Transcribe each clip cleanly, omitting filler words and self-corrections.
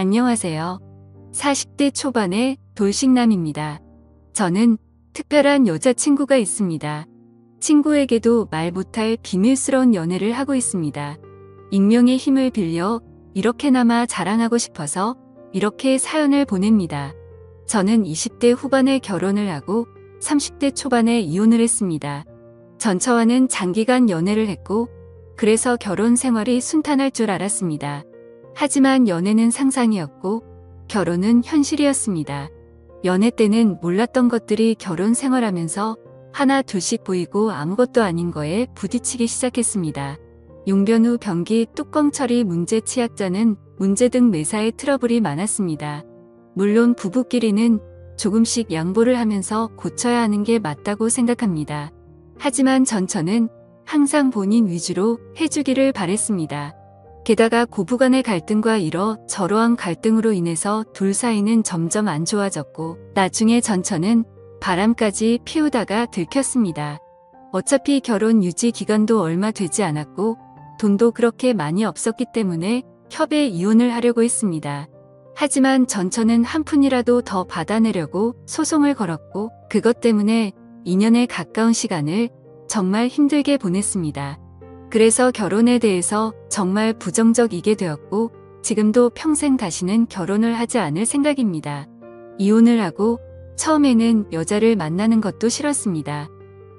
안녕하세요. 40대 초반의 돌싱남입니다. 저는 특별한 여자친구가 있습니다. 친구에게도 말 못할 비밀스러운 연애를 하고 있습니다. 익명의 힘을 빌려 이렇게나마 자랑하고 싶어서 이렇게 사연을 보냅니다. 저는 20대 후반에 결혼을 하고 30대 초반에 이혼을 했습니다. 전처와는 장기간 연애를 했고 그래서 결혼 생활이 순탄할 줄 알았습니다. 하지만 연애는 상상이었고 결혼은 현실이었습니다. 연애 때는 몰랐던 것들이 결혼 생활하면서 하나 둘씩 보이고 아무것도 아닌 거에 부딪히기 시작했습니다. 용변 후 변기 뚜껑 처리 문제, 치약자는 문제 등 매사에 트러블이 많았습니다. 물론 부부끼리는 조금씩 양보를 하면서 고쳐야 하는 게 맞다고 생각합니다. 하지만 전처는 항상 본인 위주로 해주기를 바랬습니다. 게다가 고부간의 갈등과 이러저러한 갈등으로 인해서 둘 사이는 점점 안 좋아졌고 나중에 전처는 바람까지 피우다가 들켰습니다. 어차피 결혼 유지 기간도 얼마 되지 않았고 돈도 그렇게 많이 없었기 때문에 협의 이혼을 하려고 했습니다. 하지만 전처는 한 푼이라도 더 받아내려고 소송을 걸었고 그것 때문에 2년에 가까운 시간을 정말 힘들게 보냈습니다. 그래서 결혼에 대해서 정말 부정적이게 되었고 지금도 평생 다시는 결혼을 하지 않을 생각입니다. 이혼을 하고 처음에는 여자를 만나는 것도 싫었습니다.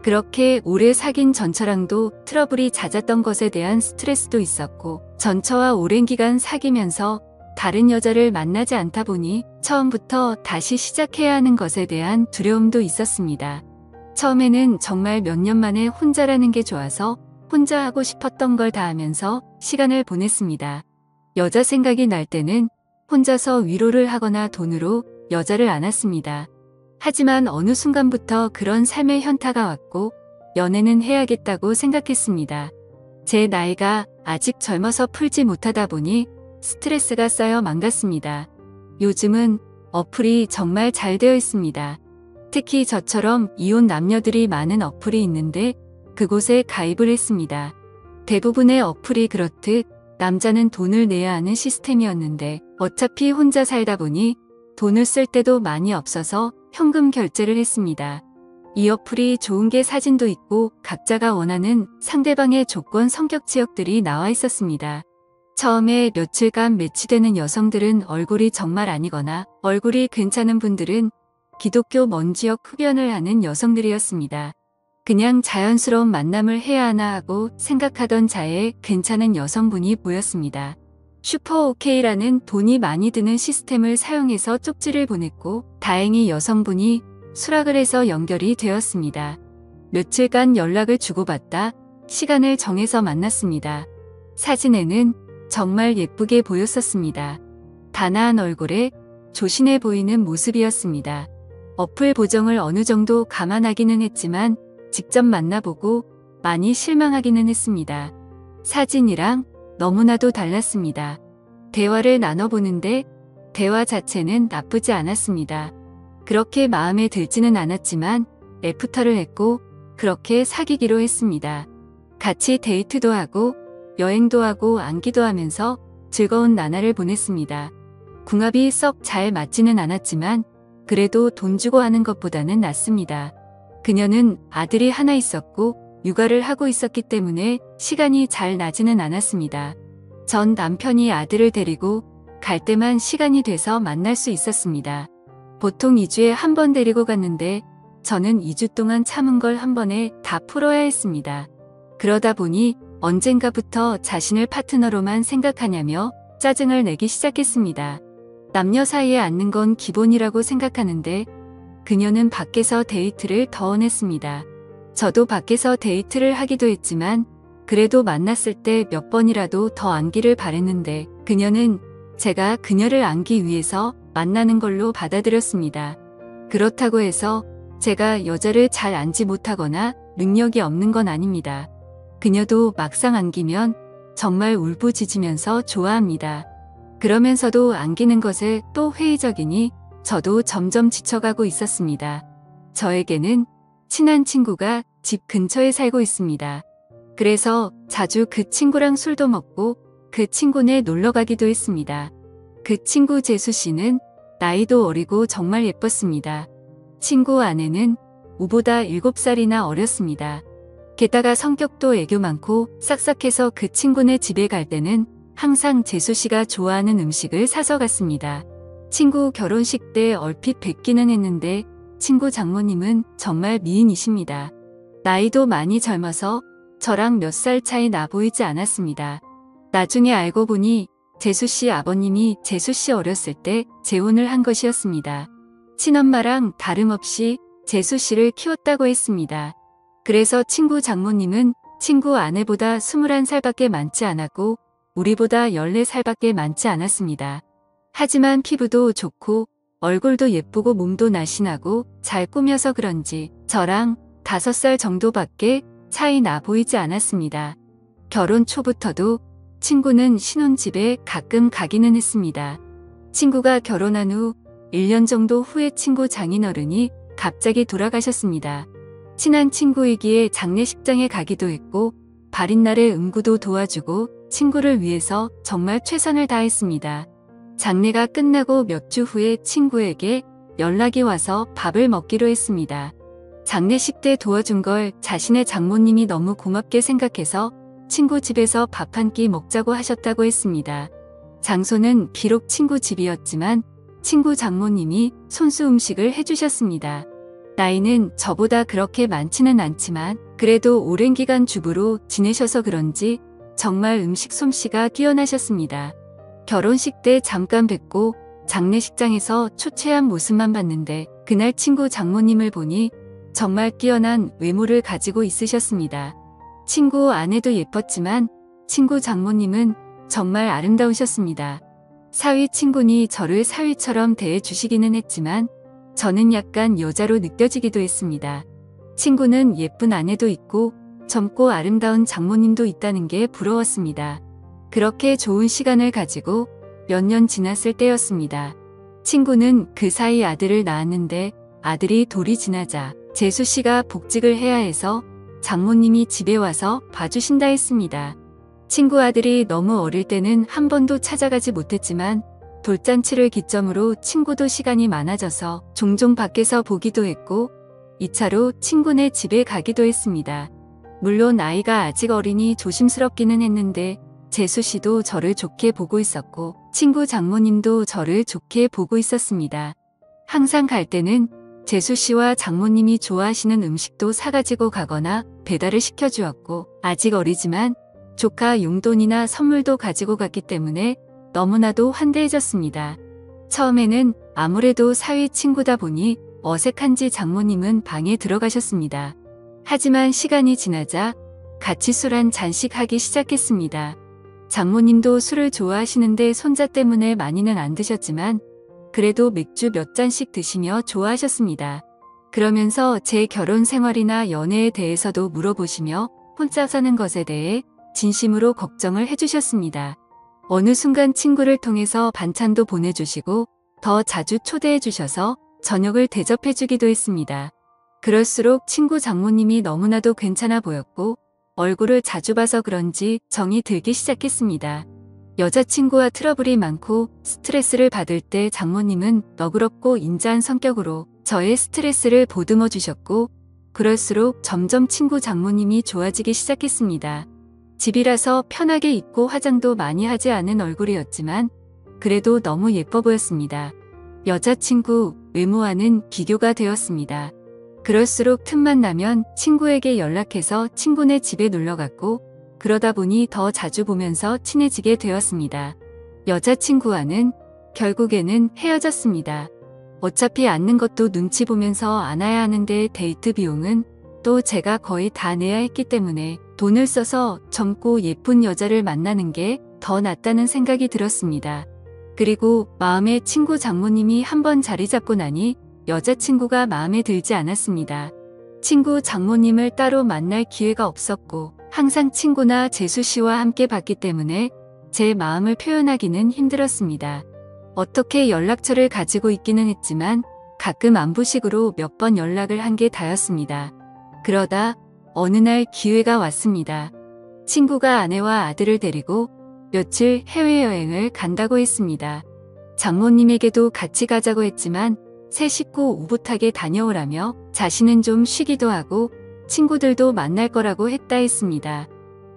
그렇게 오래 사귄 전처랑도 트러블이 잦았던 것에 대한 스트레스도 있었고 전처와 오랜 기간 사귀면서 다른 여자를 만나지 않다 보니 처음부터 다시 시작해야 하는 것에 대한 두려움도 있었습니다. 처음에는 정말 몇 년 만에 혼자라는 게 좋아서 혼자 하고 싶었던 걸 다 하면서 시간을 보냈습니다. 여자 생각이 날 때는 혼자서 위로를 하거나 돈으로 여자를 안았습니다. 하지만 어느 순간부터 그런 삶의 현타가 왔고 연애는 해야겠다고 생각했습니다. 제 나이가 아직 젊어서 풀지 못하다 보니 스트레스가 쌓여 망갔습니다. 요즘은 어플이 정말 잘 되어 있습니다. 특히 저처럼 이혼 남녀들이 많은 어플이 있는데 그곳에 가입을 했습니다. 대부분의 어플이 그렇듯 남자는 돈을 내야 하는 시스템이었는데 어차피 혼자 살다 보니 돈을 쓸 때도 많이 없어서 현금 결제를 했습니다. 이 어플이 좋은 게 사진도 있고 각자가 원하는 상대방의 조건, 성격 지역들이 나와 있었습니다. 처음에 며칠간 매치되는 여성들은 얼굴이 정말 아니거나 얼굴이 괜찮은 분들은 기독교 먼 지역 흡연을 하는 여성들이었습니다. 그냥 자연스러운 만남을 해야 하나 하고 생각하던 자에 괜찮은 여성분이 보였습니다. 슈퍼오케이라는 돈이 많이 드는 시스템을 사용해서 쪽지를 보냈고 다행히 여성분이 수락을 해서 연결이 되었습니다. 며칠간 연락을 주고받다 시간을 정해서 만났습니다. 사진에는 정말 예쁘게 보였었습니다. 단아한 얼굴에 조신해 보이는 모습이었습니다. 어플 보정을 어느 정도 감안하기는 했지만 직접 만나보고 많이 실망하기는 했습니다. 사진이랑 너무나도 달랐습니다. 대화를 나눠보는데 대화 자체는 나쁘지 않았습니다. 그렇게 마음에 들지는 않았지만 애프터를 했고 그렇게 사귀기로 했습니다. 같이 데이트도 하고 여행도 하고 안기도 하면서 즐거운 나날을 보냈습니다. 궁합이 썩 잘 맞지는 않았지만 그래도 돈 주고 하는 것보다는 낫습니다. 그녀는 아들이 하나 있었고 육아를 하고 있었기 때문에 시간이 잘 나지는 않았습니다. 전 남편이 아들을 데리고 갈 때만 시간이 돼서 만날 수 있었습니다. 보통 2주에 한 번 데리고 갔는데 저는 2주 동안 참은 걸 한 번에 다 풀어야 했습니다. 그러다 보니 언젠가부터 자신을 파트너로만 생각하냐며 짜증을 내기 시작했습니다. 남녀 사이에 앉는 건 기본이라고 생각하는데 그녀는 밖에서 데이트를 더 원했습니다. 저도 밖에서 데이트를 하기도 했지만 그래도 만났을 때 몇 번이라도 더 안기를 바랬는데 그녀는 제가 그녀를 안기 위해서 만나는 걸로 받아들였습니다. 그렇다고 해서 제가 여자를 잘 안지 못하거나 능력이 없는 건 아닙니다. 그녀도 막상 안기면 정말 울부짖으면서 좋아합니다. 그러면서도 안기는 것에 또 회의적이니 저도 점점 지쳐가고 있었습니다. 저에게는 친한 친구가 집 근처에 살고 있습니다. 그래서 자주 그 친구랑 술도 먹고 그 친구네 놀러 가기도 했습니다. 그 친구 재수 씨는 나이도 어리고 정말 예뻤습니다. 친구 아내는 우보다 7살이나 어렸습니다. 게다가 성격도 애교 많고 싹싹해서 그 친구네 집에 갈 때는 항상 재수 씨가 좋아하는 음식을 사서 갔습니다. 친구 결혼식 때 얼핏 뵙기는 했는데 친구 장모님은 정말 미인이십니다. 나이도 많이 젊어서 저랑 몇 살 차이 나 보이지 않았습니다. 나중에 알고 보니 재수 씨 아버님이 재수 씨 어렸을 때 재혼을 한 것이었습니다. 친엄마랑 다름없이 재수 씨를 키웠다고 했습니다. 그래서 친구 장모님은 친구 아내보다 21살밖에 많지 않았고 우리보다 14살밖에 많지 않았습니다. 하지만 피부도 좋고 얼굴도 예쁘고 몸도 날씬하고 잘 꾸며서 그런지 저랑 5살 정도밖에 차이 나 보이지 않았습니다. 결혼 초부터도 친구는 신혼집에 가끔 가기는 했습니다. 친구가 결혼한 후 1년 정도 후에 친구 장인어른이 갑자기 돌아가셨습니다. 친한 친구이기에 장례식장에 가기도 했고 발인날에 음구도 도와주고 친구를 위해서 정말 최선을 다했습니다. 장례가 끝나고 몇 주 후에 친구에게 연락이 와서 밥을 먹기로 했습니다. 장례식 때 도와준 걸 자신의 장모님이 너무 고맙게 생각해서 친구 집에서 밥 한 끼 먹자고 하셨다고 했습니다. 장소는 비록 친구 집이었지만 친구 장모님이 손수 음식을 해주셨습니다. 나이는 저보다 그렇게 많지는 않지만 그래도 오랜 기간 주부로 지내셔서 그런지 정말 음식 솜씨가 뛰어나셨습니다. 결혼식 때 잠깐 뵙고 장례식장에서 초췌한 모습만 봤는데 그날 친구 장모님을 보니 정말 뛰어난 외모를 가지고 있으셨습니다. 친구 아내도 예뻤지만 친구 장모님은 정말 아름다우셨습니다. 사위 친구니 저를 사위처럼 대해주시기는 했지만 저는 약간 여자로 느껴지기도 했습니다. 친구는 예쁜 아내도 있고 젊고 아름다운 장모님도 있다는 게 부러웠습니다. 그렇게 좋은 시간을 가지고 몇 년 지났을 때였습니다. 친구는 그 사이 아들을 낳았는데 아들이 돌이 지나자 재수 씨가 복직을 해야 해서 장모님이 집에 와서 봐주신다 했습니다. 친구 아들이 너무 어릴 때는 한 번도 찾아가지 못했지만 돌잔치를 기점으로 친구도 시간이 많아져서 종종 밖에서 보기도 했고 2차로 친구네 집에 가기도 했습니다. 물론 아이가 아직 어리니 조심스럽기는 했는데 재수 씨도 저를 좋게 보고 있었고 친구 장모님도 저를 좋게 보고 있었습니다. 항상 갈 때는 재수 씨와 장모님이 좋아하시는 음식도 사가지고 가거나 배달을 시켜주었고 아직 어리지만 조카 용돈이나 선물도 가지고 갔기 때문에 너무나도 환대해졌습니다. 처음에는 아무래도 사위 친구다 보니 어색한지 장모님은 방에 들어가셨습니다. 하지만 시간이 지나자 같이 술 한 잔씩 하기 시작했습니다. 장모님도 술을 좋아하시는데 손자 때문에 많이는 안 드셨지만 그래도 맥주 몇 잔씩 드시며 좋아하셨습니다. 그러면서 제 결혼 생활이나 연애에 대해서도 물어보시며 혼자 사는 것에 대해 진심으로 걱정을 해주셨습니다. 어느 순간 친구를 통해서 반찬도 보내주시고 더 자주 초대해 주셔서 저녁을 대접해주기도 했습니다. 그럴수록 친구 장모님이 너무나도 괜찮아 보였고 얼굴을 자주 봐서 그런지 정이 들기 시작했습니다. 여자친구와 트러블이 많고 스트레스를 받을 때 장모님은 너그럽고 인자한 성격으로 저의 스트레스를 보듬어 주셨고 그럴수록 점점 친구 장모님이 좋아지기 시작했습니다. 집이라서 편하게 입고 화장도 많이 하지 않은 얼굴이었지만 그래도 너무 예뻐 보였습니다. 여자친구 외모와는 비교가 되었습니다. 그럴수록 틈만 나면 친구에게 연락해서 친구네 집에 놀러갔고 그러다 보니 더 자주 보면서 친해지게 되었습니다. 여자친구와는 결국에는 헤어졌습니다. 어차피 앉는 것도 눈치 보면서 안아야 하는데 데이트 비용은 또 제가 거의 다 내야 했기 때문에 돈을 써서 젊고 예쁜 여자를 만나는 게 더 낫다는 생각이 들었습니다. 그리고 마음에 친구 장모님이 한번 자리 잡고 나니 여자친구가 마음에 들지 않았습니다. 친구 장모님을 따로 만날 기회가 없었고 항상 친구나 재수 씨와 함께 봤기 때문에 제 마음을 표현하기는 힘들었습니다. 어떻게 연락처를 가지고 있기는 했지만 가끔 안부식으로 몇 번 연락을 한 게 다였습니다. 그러다 어느 날 기회가 왔습니다. 친구가 아내와 아들을 데리고 며칠 해외여행을 간다고 했습니다. 장모님에게도 같이 가자고 했지만 새 식구 오붓하게 다녀오라며 자신은 좀 쉬기도 하고 친구들도 만날 거라고 했다 했습니다.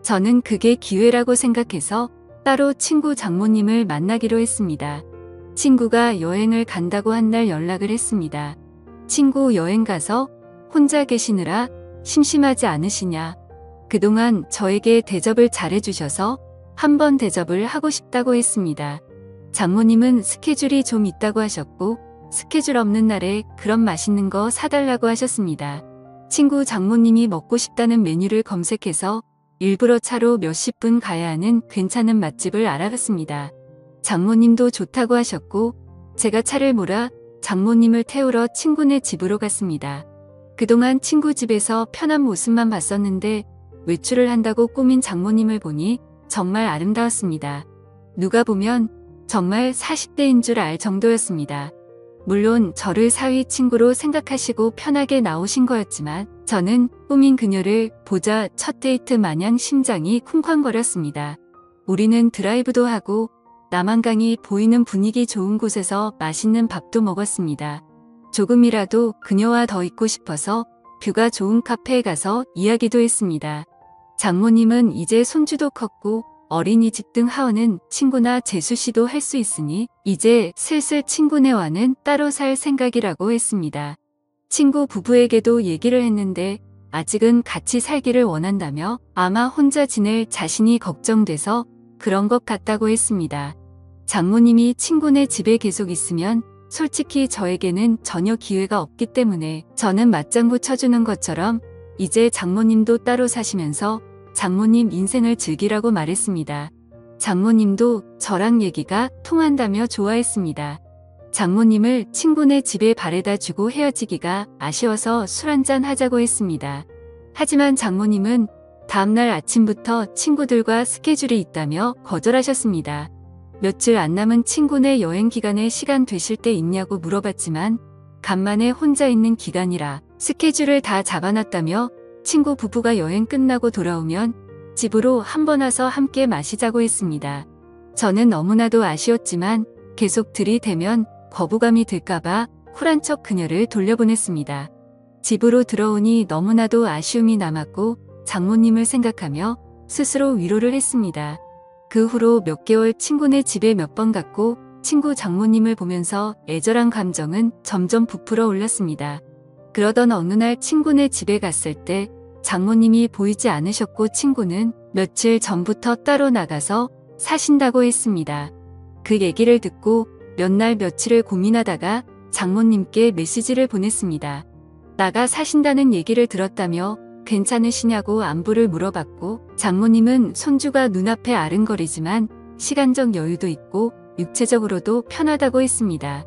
저는 그게 기회라고 생각해서 따로 친구 장모님을 만나기로 했습니다. 친구가 여행을 간다고 한 날 연락을 했습니다. 친구 여행 가서 혼자 계시느라 심심하지 않으시냐. 그동안 저에게 대접을 잘해주셔서 한번 대접을 하고 싶다고 했습니다. 장모님은 스케줄이 좀 있다고 하셨고 스케줄 없는 날에 그런 맛있는 거 사달라고 하셨습니다. 친구 장모님이 먹고 싶다는 메뉴를 검색해서 일부러 차로 몇십 분 가야 하는 괜찮은 맛집을 알아봤습니다. 장모님도 좋다고 하셨고 제가 차를 몰아 장모님을 태우러 친구네 집으로 갔습니다. 그동안 친구 집에서 편한 모습만 봤었는데 외출을 한다고 꾸민 장모님을 보니 정말 아름다웠습니다. 누가 보면 정말 40대인 줄 알 정도였습니다. 물론 저를 사위 친구로 생각하시고 편하게 나오신 거였지만 저는 꾸민 그녀를 보자 첫 데이트 마냥 심장이 쿵쾅거렸습니다. 우리는 드라이브도 하고 남한강이 보이는 분위기 좋은 곳에서 맛있는 밥도 먹었습니다. 조금이라도 그녀와 더 있고 싶어서 뷰가 좋은 카페에 가서 이야기도 했습니다. 장모님은 이제 손주도 컸고 어린이집 등 하원은 친구나 재수씨도 할 수 있으니 이제 슬슬 친구네와는 따로 살 생각이라고 했습니다. 친구 부부에게도 얘기를 했는데 아직은 같이 살기를 원한다며 아마 혼자 지낼 자신이 걱정돼서 그런 것 같다고 했습니다. 장모님이 친구네 집에 계속 있으면 솔직히 저에게는 전혀 기회가 없기 때문에 저는 맞장구 쳐주는 것처럼 이제 장모님도 따로 사시면서 장모님 인생을 즐기라고 말했습니다. 장모님도 저랑 얘기가 통한다며 좋아했습니다. 장모님을 친구네 집에 바래다 주고 헤어지기가 아쉬워서 술 한잔 하자고 했습니다. 하지만 장모님은 다음날 아침부터 친구들과 스케줄이 있다며 거절하셨습니다. 며칠 안 남은 친구네 여행 기간에 시간 되실 때 있냐고 물어봤지만 간만에 혼자 있는 기간이라 스케줄을 다 잡아놨다며 친구 부부가 여행 끝나고 돌아오면 집으로 한번 와서 함께 마시자고 했습니다. 저는 너무나도 아쉬웠지만 계속 들이대면 거부감이 들까봐 쿨한 척 그녀를 돌려보냈습니다. 집으로 들어오니 너무나도 아쉬움이 남았고 장모님을 생각하며 스스로 위로를 했습니다. 그 후로 몇 개월 친구네 집에 몇 번 갔고 친구 장모님을 보면서 애절한 감정은 점점 부풀어 올랐습니다. 그러던 어느 날 친구네 집에 갔을 때 장모님이 보이지 않으셨고 친구는 며칠 전부터 따로 나가서 사신다고 했습니다. 그 얘기를 듣고 몇 날 며칠을 고민하다가 장모님께 메시지를 보냈습니다. 나가 사신다는 얘기를 들었다며 괜찮으시냐고 안부를 물어봤고 장모님은 손주가 눈앞에 아른거리지만 시간적 여유도 있고 육체적으로도 편하다고 했습니다.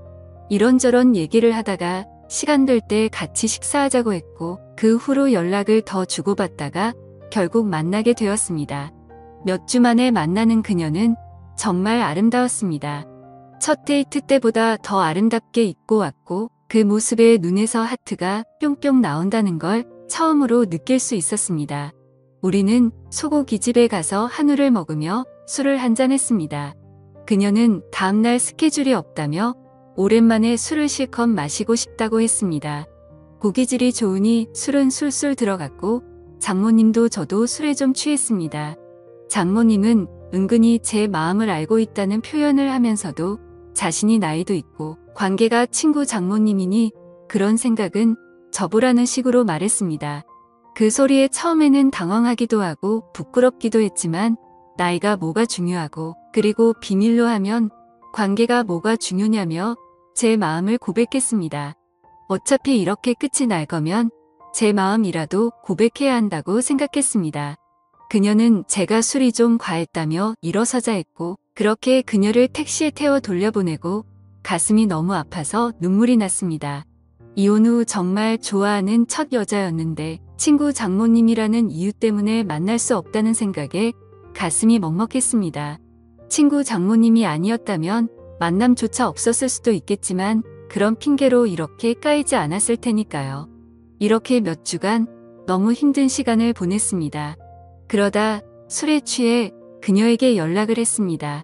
이런저런 얘기를 하다가 시간 될 때 같이 식사하자고 했고 그 후로 연락을 더 주고받다가 결국 만나게 되었습니다. 몇 주 만에 만나는 그녀는 정말 아름다웠습니다. 첫 데이트 때보다 더 아름답게 입고 왔고 그 모습에 눈에서 하트가 뿅뿅 나온다는 걸 처음으로 느낄 수 있었습니다. 우리는 소고기집에 가서 한우를 먹으며 술을 한잔했습니다. 그녀는 다음날 스케줄이 없다며 오랜만에 술을 실컷 마시고 싶다고 했습니다. 고기질이 좋으니 술은 술술 들어갔고 장모님도 저도 술에 좀 취했습니다. 장모님은 은근히 제 마음을 알고 있다는 표현을 하면서도 자신이 나이도 있고 관계가 친구 장모님이니 그런 생각은 접으라는 식으로 말했습니다. 그 소리에 처음에는 당황하기도 하고 부끄럽기도 했지만 나이가 뭐가 중요하고 그리고 비밀로 하면 관계가 뭐가 중요냐며 제 마음을 고백했습니다. 어차피 이렇게 끝이 날 거면 제 마음이라도 고백해야 한다고 생각했습니다. 그녀는 제가 술이 좀 과했다며 일어서자 했고 그렇게 그녀를 택시에 태워 돌려보내고 가슴이 너무 아파서 눈물이 났습니다. 이혼 후 정말 좋아하는 첫 여자였는데 친구 장모님이라는 이유 때문에 만날 수 없다는 생각에 가슴이 먹먹했습니다. 친구 장모님이 아니었다면 만남조차 없었을 수도 있겠지만 그런 핑계로 이렇게 까이지 않았을 테니까요. 이렇게 몇 주간 너무 힘든 시간을 보냈습니다. 그러다 술에 취해 그녀에게 연락을 했습니다.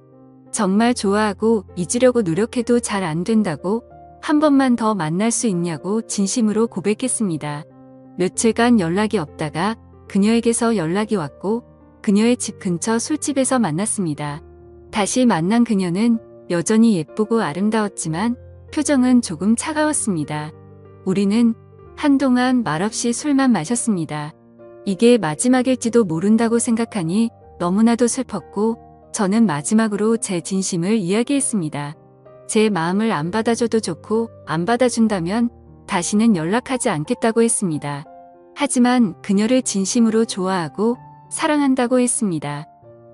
정말 좋아하고 잊으려고 노력해도 잘 안 된다고 한 번만 더 만날 수 있냐고 진심으로 고백했습니다. 며칠간 연락이 없다가 그녀에게서 연락이 왔고 그녀의 집 근처 술집에서 만났습니다. 다시 만난 그녀는 여전히 예쁘고 아름다웠지만 표정은 조금 차가웠습니다. 우리는 한동안 말없이 술만 마셨습니다. 이게 마지막일지도 모른다고 생각하니 너무나도 슬펐고 저는 마지막으로 제 진심을 이야기했습니다. 제 마음을 안 받아줘도 좋고 안 받아준다면 다시는 연락하지 않겠다고 했습니다. 하지만 그녀를 진심으로 좋아하고 사랑한다고 했습니다.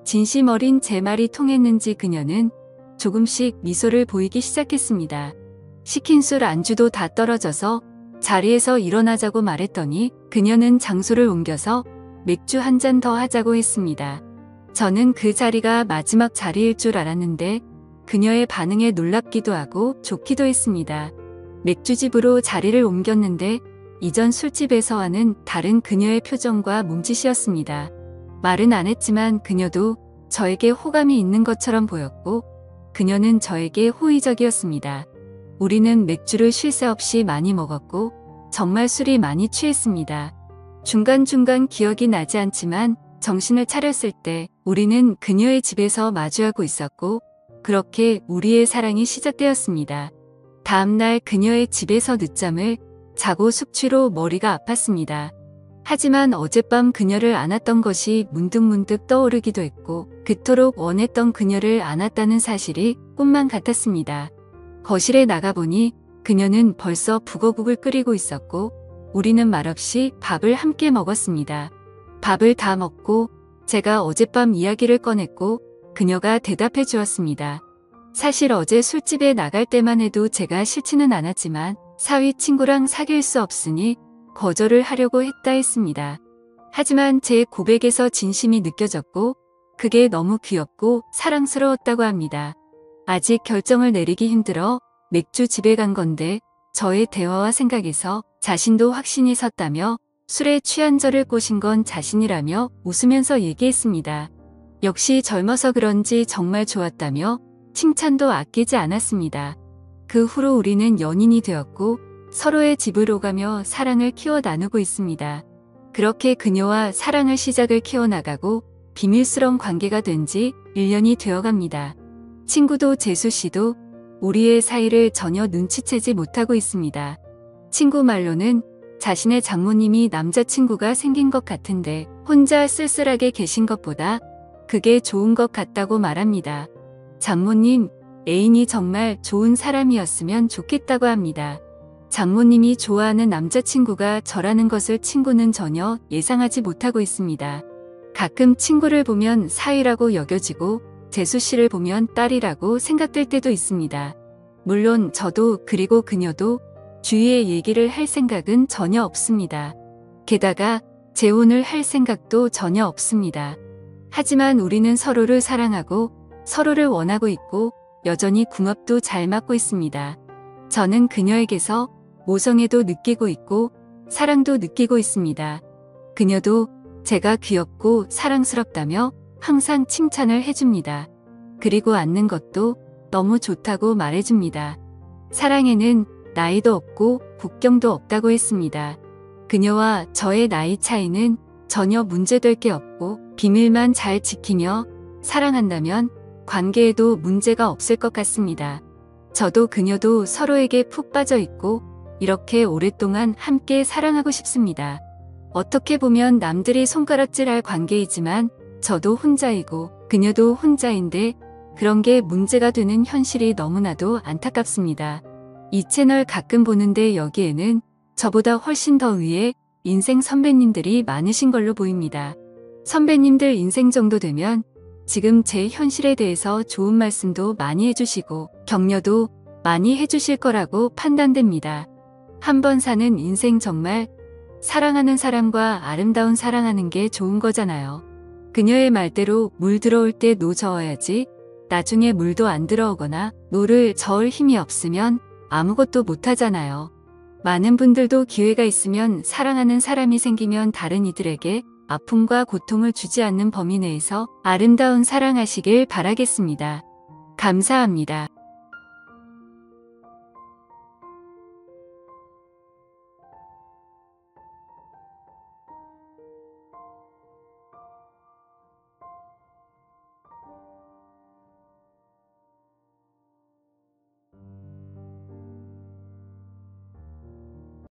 진심 어린 제 말이 통했는지 그녀는 조금씩 미소를 보이기 시작했습니다. 시킨 술 안주도 다 떨어져서 자리에서 일어나자고 말했더니 그녀는 장소를 옮겨서 맥주 한 잔 더 하자고 했습니다. 저는 그 자리가 마지막 자리일 줄 알았는데 그녀의 반응에 놀랍기도 하고 좋기도 했습니다. 맥주집으로 자리를 옮겼는데 이전 술집에서와는 다른 그녀의 표정과 몸짓이었습니다. 말은 안 했지만 그녀도 저에게 호감이 있는 것처럼 보였고 그녀는 저에게 호의적이었습니다. 우리는 맥주를 쉴 새 없이 많이 먹었고 정말 술이 많이 취했습니다. 중간중간 기억이 나지 않지만 정신을 차렸을 때 우리는 그녀의 집에서 마주하고 있었고 그렇게 우리의 사랑이 시작되었습니다. 다음날 그녀의 집에서 늦잠을 자고 숙취로 머리가 아팠습니다. 하지만 어젯밤 그녀를 안았던 것이 문득문득 떠오르기도 했고 그토록 원했던 그녀를 안았다는 사실이 꿈만 같았습니다. 거실에 나가보니 그녀는 벌써 북어국을 끓이고 있었고 우리는 말없이 밥을 함께 먹었습니다. 밥을 다 먹고 제가 어젯밤 이야기를 꺼냈고 그녀가 대답해 주었습니다. 사실 어제 술집에 나갈 때만 해도 제가 싫지는 않았지만 사위 친구랑 사귈 수 없으니 거절을 하려고 했다 했습니다. 하지만 제 고백에서 진심이 느껴졌고 그게 너무 귀엽고 사랑스러웠다고 합니다. 아직 결정을 내리기 힘들어 맥주 집에 간 건데 저의 대화와 생각에서 자신도 확신이 섰다며 술에 취한 저를 꼬신 건 자신이라며 웃으면서 얘기했습니다. 역시 젊어서 그런지 정말 좋았다며 칭찬도 아끼지 않았습니다. 그 후로 우리는 연인이 되었고 서로의 집을 오가며 사랑을 키워 나누고 있습니다. 그렇게 그녀와 사랑을 시작을 키워나가고 비밀스러운 관계가 된 지 1년이 되어갑니다. 친구도 재수씨도 우리의 사이를 전혀 눈치채지 못하고 있습니다. 친구 말로는 자신의 장모님이 남자친구가 생긴 것 같은데 혼자 쓸쓸하게 계신 것보다 그게 좋은 것 같다고 말합니다. 장모님, 애인이 정말 좋은 사람이었으면 좋겠다고 합니다. 장모님이 좋아하는 남자친구가 저라는 것을 친구는 전혀 예상하지 못하고 있습니다. 가끔 친구를 보면 사위라고 여겨지고 재수 씨를 보면 딸이라고 생각될 때도 있습니다. 물론 저도 그리고 그녀도 주위에 얘기를 할 생각은 전혀 없습니다. 게다가 재혼을 할 생각도 전혀 없습니다. 하지만 우리는 서로를 사랑하고 서로를 원하고 있고 여전히 궁합도 잘 맞고 있습니다. 저는 그녀에게서 모성애도 느끼고 있고 사랑도 느끼고 있습니다. 그녀도 제가 귀엽고 사랑스럽다며 항상 칭찬을 해줍니다. 그리고 앉는 것도 너무 좋다고 말해줍니다. 사랑에는 나이도 없고 국경도 없다고 했습니다. 그녀와 저의 나이 차이는 전혀 문제될 게 없고 비밀만 잘 지키며 사랑한다면 관계에도 문제가 없을 것 같습니다. 저도 그녀도 서로에게 푹 빠져 있고 이렇게 오랫동안 함께 사랑하고 싶습니다. 어떻게 보면 남들이 손가락질할 관계이지만 저도 혼자이고 그녀도 혼자인데 그런 게 문제가 되는 현실이 너무나도 안타깝습니다. 이 채널 가끔 보는데 여기에는 저보다 훨씬 더 위에 인생 선배님들이 많으신 걸로 보입니다. 선배님들 인생 정도 되면 지금 제 현실에 대해서 좋은 말씀도 많이 해주시고 격려도 많이 해주실 거라고 판단됩니다. 한 번 사는 인생 정말 사랑하는 사람과 아름다운 사랑하는 게 좋은 거잖아요. 그녀의 말대로 물 들어올 때 노 저어야지 나중에 물도 안 들어오거나 노를 저을 힘이 없으면 아무것도 못하잖아요. 많은 분들도 기회가 있으면 사랑하는 사람이 생기면 다른 이들에게 아픔과 고통을 주지 않는 범위 내에서 아름다운 사랑하시길 바라겠습니다. 감사합니다.